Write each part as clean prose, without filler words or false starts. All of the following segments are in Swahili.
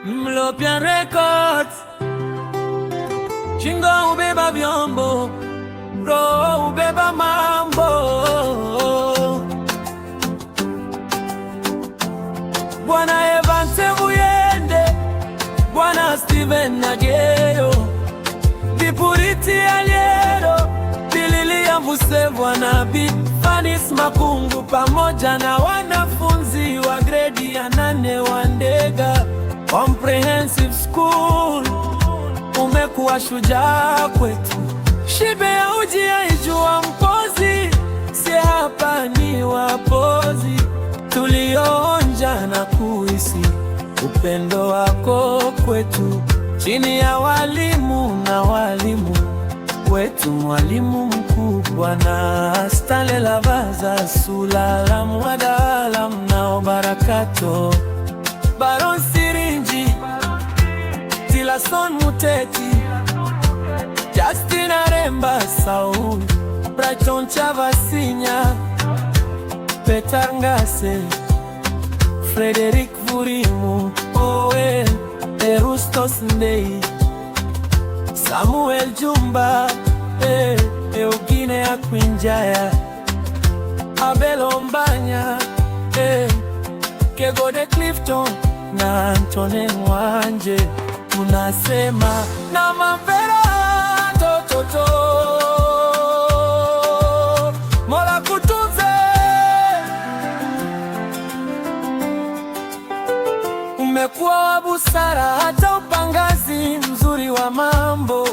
Mlopian Records. Chingo ubeba vyombo, roho ubeba mambo. Bwana Evante Muyende, Bwana Steven Nageyo, Bipuriti Aliero, Bililia Mvuse, Bwana Fanis Makungu, pamoja na wanafunzi wa gredi ya 8 wa Ndega Comprehensive School. Umekuwa shujaa kwetu, shibe ya uji haijua mpozi, si hapa ni wapozi tulionja na kuhisi upendo wako kwetu, chini ya walimu na walimu wetu, mwalimu mkubwa na Stanley Lavaza, Sulala Mwadala mnao Barakato, Baron Sirinji, Tilason Muteti, Justin Aremba, Saul Brighton Chavasinya, Petar Ngase, Frederick Vurimu, Owen Erustos Ndei, Samuel Jumba, Eugene Akwinjaya, Abel Ombanya, Kegode Clifton na Antone Mwanje. Tunasema na mapera tototo, Mola kutunze. Umekuwa wa busara, hata upangazi mzuri wa mambo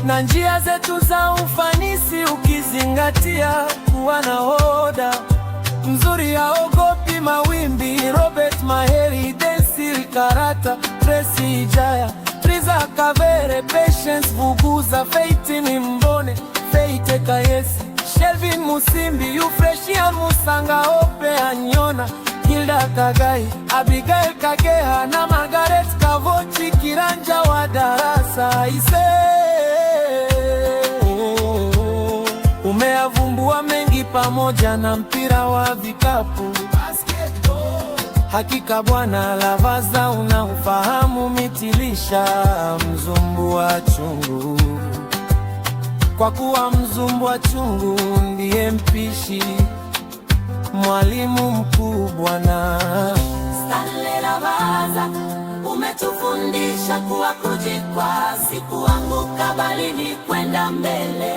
na njia zetu za ufanisi, ukizingatia kuwa nahodha mzuri haogopi mawimbi. Robert Maheri, Densil Karata, Tracy Jaya, Triza Kavere, Patience Vuguza, Faitini Mbone, Feite Kayesi, Shelvin Musimbi, Yufreshia Musanga, Ope Anyona, Hilda Kagai, Abigail Kageha na Margaret Kavochi, Kiranja wa darasa ise. Umeavumbua mengi pamoja na mpira wa vikapu, basketball. Hakika Bwana Lavaza unaufahamu mitilisha mzumbu wa chungu, kwa kuwa mzumbu wa chungu ndiye mpishi, mwalimu mkubwa na Stanley Lavaza. Umetufundisha kuwa kujikwaa si kuanguka, bali ni kwenda mbele.